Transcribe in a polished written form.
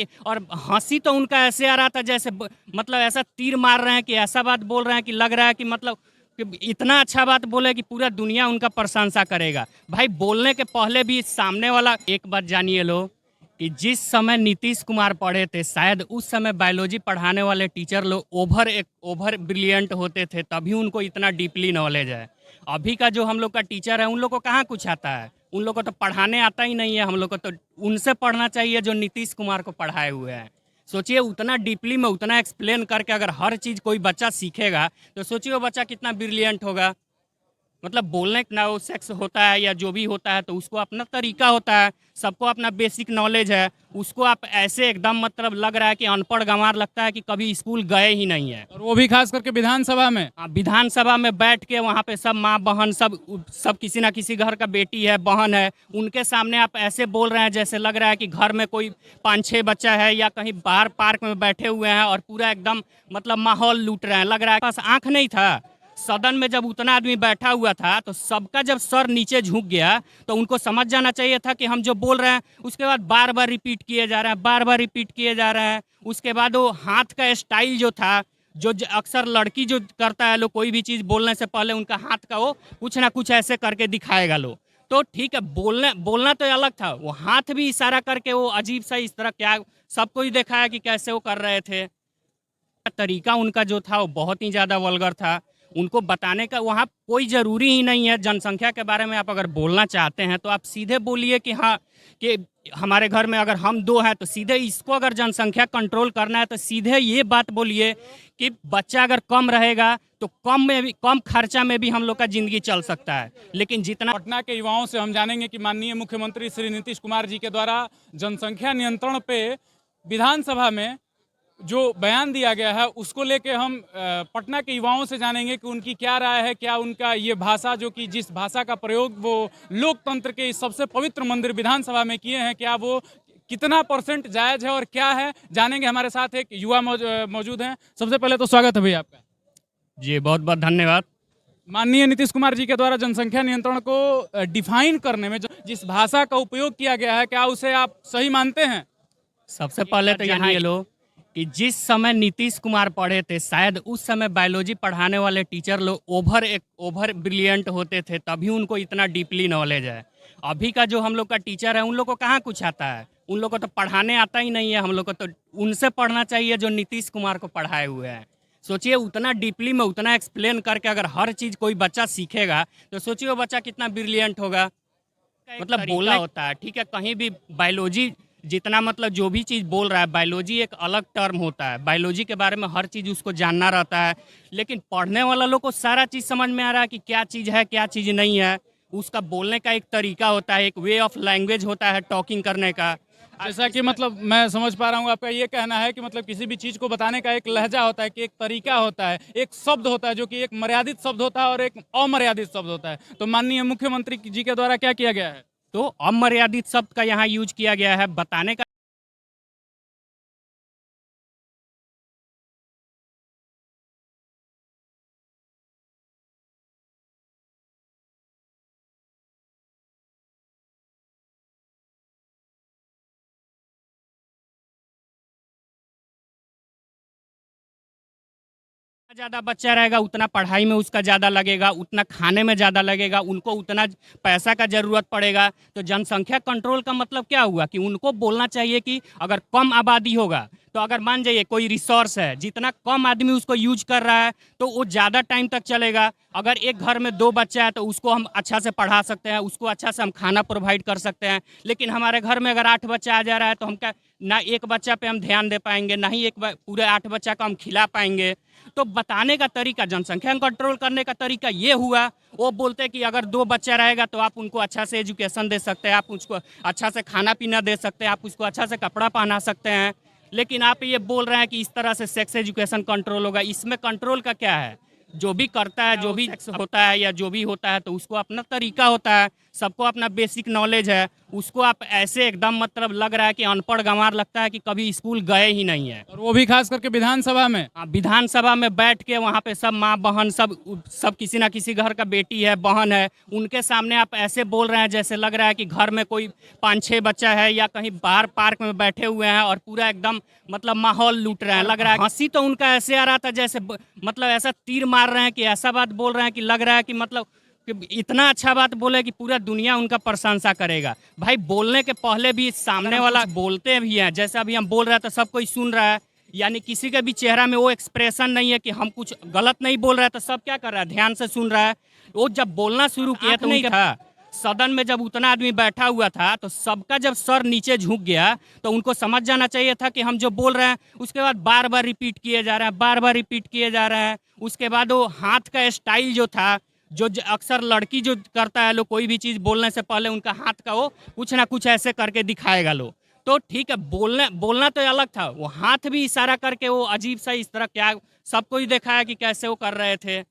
कि, और हंसी तो उनका ऐसे आ रहा था जैसे मतलब ऐसा तीर मार रहे हैं कि ऐसा बात बोल रहे हैं कि लग रहा है कि मतलब कि इतना अच्छा बात बोले कि पूरा दुनिया उनका प्रशंसा करेगा। भाई बोलने के पहले भी सामने वाला, एक बात जानिए लो कि जिस समय नीतीश कुमार पढ़े थे शायद उस समय बायोलॉजी पढ़ाने वाले टीचर लोग ओवर ब्रिलियंट होते थे, तभी उनको इतना डीपली नॉलेज है। अभी का जो हम लोग का टीचर है उन लोग को कहाँ कुछ आता है, उन लोग को तो पढ़ाने आता ही नहीं है। हम लोग को तो उनसे पढ़ना चाहिए जो नीतीश कुमार को पढ़ाए हुए हैं। सोचिए उतना डीपली में उतना एक्सप्लेन करके अगर हर चीज़ कोई बच्चा सीखेगा तो सोचिए वो बच्चा कितना ब्रिलियंट होगा। मतलब बोलने का ना वो सेक्स होता है या जो भी होता है तो उसको अपना तरीका होता है, सबको अपना बेसिक नॉलेज है। उसको आप ऐसे एकदम मतलब लग रहा है कि अनपढ़ गंवार लगता है कि कभी स्कूल गए ही नहीं है। और वो भी खास करके विधानसभा में। हाँ, विधानसभा में बैठ के वहाँ पे सब माँ बहन सब किसी ना किसी घर का बेटी है बहन है, उनके सामने आप ऐसे बोल रहे हैं जैसे लग रहा है कि घर में कोई 5-6 बच्चा है या कहीं बाहर पार्क में बैठे हुए हैं और पूरा एकदम मतलब माहौल लूट रहे हैं। लग रहा है पास आंख नहीं था। सदन में जब उतना आदमी बैठा हुआ था तो सबका जब सर नीचे झुक गया तो उनको समझ जाना चाहिए था कि हम जो बोल रहे हैं उसके बाद बार बार रिपीट किए जा रहे हैं, बार बार रिपीट किए जा रहे हैं। उसके बाद वो हाथ का स्टाइल जो था, जो अक्सर लड़की जो करता है लोग, कोई भी चीज़ बोलने से पहले उनका हाथ का वो कुछ ना कुछ ऐसे करके दिखाएगा लोग। तो ठीक है, बोलना तो अलग था, वो हाथ भी इशारा करके वो अजीब सा इस तरह क्या सबको ही देखा है कि कैसे वो कर रहे थे। तरीका उनका जो था वो बहुत ही ज़्यादा वल्गर था। उनको बताने का वहाँ कोई ज़रूरी ही नहीं है। जनसंख्या के बारे में आप अगर बोलना चाहते हैं तो आप सीधे बोलिए कि हाँ, कि हमारे घर में अगर हम 2 हैं तो सीधे इसको, अगर जनसंख्या कंट्रोल करना है तो सीधे ये बात बोलिए कि बच्चा अगर कम रहेगा तो कम खर्चा में भी हम लोग का ज़िंदगी चल सकता है। लेकिन जितना पटना के युवाओं से हम जानेंगे कि माननीय मुख्यमंत्री श्री नीतीश कुमार जी के द्वारा जनसंख्या नियंत्रण पे विधानसभा में जो बयान दिया गया है उसको लेके हम पटना के युवाओं से जानेंगे कि उनकी क्या राय है। क्या उनका ये भाषा, जो कि जिस भाषा का प्रयोग वो लोकतंत्र के इस सबसे पवित्र मंदिर विधानसभा में किए हैं, क्या वो कितना % जायज है और क्या है, जानेंगे। हमारे साथ एक युवा मौजूद हैं। सबसे पहले तो स्वागत है भैया आपका। जी, बहुत बहुत धन्यवाद। माननीय नीतीश कुमार जी के द्वारा जनसंख्या नियंत्रण को डिफाइन करने में जिस भाषा का उपयोग किया गया है, क्या उसे आप सही मानते हैं? सबसे पहले तो जानिए लो कि जिस समय नीतीश कुमार पढ़े थे शायद उस समय बायोलॉजी पढ़ाने वाले टीचर लोग ओवर ब्रिलियंट होते थे, तभी उनको इतना डीपली नॉलेज है। अभी का जो हम लोग का टीचर है उन लोग को कहाँ कुछ आता है, उन लोग को तो पढ़ाने आता ही नहीं है। हम लोग को तो उनसे पढ़ना चाहिए जो नीतीश कुमार को पढ़ाए हुए हैं। सोचिए उतना डीपली में उतना एक्सप्लेन करके अगर हर चीज़ कोई बच्चा सीखेगा तो सोचिए वो बच्चा कितना ब्रिलियंट होगा। मतलब बोलना होता है, ठीक है, कहीं भी बायोलॉजी जितना मतलब जो भी चीज़ बोल रहा है, बायोलॉजी एक अलग टर्म होता है, बायोलॉजी के बारे में हर चीज़ उसको जानना रहता है। लेकिन पढ़ने वाला लोग को सारा चीज़ समझ में आ रहा है कि क्या चीज़ है क्या चीज़ नहीं है। उसका बोलने का एक तरीका होता है, एक वे ऑफ लैंग्वेज होता है टॉकिंग करने का। जैसा कि मतलब मैं समझ पा रहा हूँ आपका ये कहना है कि मतलब किसी भी चीज़ को बताने का एक लहजा होता है, कि एक तरीका होता है, एक शब्द होता है जो कि एक मर्यादित शब्द होता है और एक अमर्यादित शब्द होता है। तो माननीय मुख्यमंत्री जी के द्वारा क्या किया गया है? तो अमर्यादित शब्द का यहाँ यूज किया गया है बताने का। ज़्यादा बच्चा रहेगा उतना पढ़ाई में उसका ज़्यादा लगेगा, उतना खाने में ज़्यादा लगेगा, उनको उतना पैसा का ज़रूरत पड़ेगा। तो जनसंख्या कंट्रोल का मतलब क्या हुआ कि उनको बोलना चाहिए कि अगर कम आबादी होगा तो अगर मान जाइए कोई रिसोर्स है, जितना कम आदमी उसको यूज कर रहा है तो वो ज़्यादा टाइम तक चलेगा। अगर एक घर में 2 बच्चा है तो उसको हम अच्छा से पढ़ा सकते हैं, उसको अच्छा से हम खाना प्रोवाइड कर सकते हैं। लेकिन हमारे घर में अगर 8 बच्चा आ जा रहा है तो हम क्या, ना एक बच्चा पे हम ध्यान दे पाएंगे, ना ही पूरे 8 बच्चा को हम खिला पाएंगे। तो बताने का तरीका, जनसंख्या कंट्रोल करने का तरीका ये हुआ। वो बोलते हैं कि अगर 2 बच्चा रहेगा तो आप उनको अच्छा से एजुकेशन दे सकते हैं, आप उसको अच्छा से खाना पीना दे सकते हैं, आप उसको अच्छा से कपड़ा पहना सकते हैं। लेकिन आप ये बोल रहे हैं कि इस तरह से सेक्स एजुकेशन कंट्रोल होगा। इसमें कंट्रोल का क्या है? जो भी करता है, जो भी सेक्स होता है या जो भी होता है तो उसको अपना तरीका होता है। सबको अपना बेसिक नॉलेज है, उसको आप ऐसे एकदम मतलब लग रहा है कि अनपढ़ गंवार लगता है कि कभी स्कूल गए ही नहीं है। और वो भी खास करके विधानसभा में। हाँ, विधानसभा में बैठ के वहाँ पे सब माँ बहन सब किसी ना किसी घर का बेटी है, बहन है, उनके सामने आप ऐसे बोल रहे हैं जैसे लग रहा है कि घर में कोई 5-6 बच्चा है या कहीं बाहर पार्क में बैठे हुए हैं और पूरा एकदम मतलब माहौल लूट रहे हैं। लग रहा है हंसी तो उनका ऐसे आ रहा था जैसे मतलब ऐसा तीर मार रहे हैं कि ऐसा बात बोल रहे हैं कि लग रहा है कि मतलब कि इतना अच्छा बात बोले कि पूरा दुनिया उनका प्रशंसा करेगा। भाई बोलने के पहले भी सामने वाला बोलते भी हैं, जैसे अभी हम बोल रहे हैं तो सब कोई सुन रहा है, यानी किसी के भी चेहरा में वो एक्सप्रेशन नहीं है कि हम कुछ गलत नहीं बोल रहे हैं, तो सब क्या कर रहा है, ध्यान से सुन रहा है। वो जब बोलना शुरू किया तो नहीं था, सदन में जब उतना आदमी बैठा हुआ था तो सबका जब सर नीचे झुक गया तो उनको समझ जाना चाहिए था कि हम जो बोल रहे हैं उसके बाद बार बार रिपीट किए जा रहे हैं, बार बार रिपीट किए जा रहे हैं। उसके बाद वो हाथ का स्टाइल जो था, जो अक्सर लड़की जो करता है लोग, कोई भी चीज़ बोलने से पहले उनका हाथ का वो कुछ ना कुछ ऐसे करके दिखाएगा लोग। तो ठीक है, बोलना तो अलग था, वो हाथ भी इशारा करके वो अजीब सा इस तरह क्या सबको ही देखा है कि कैसे वो कर रहे थे।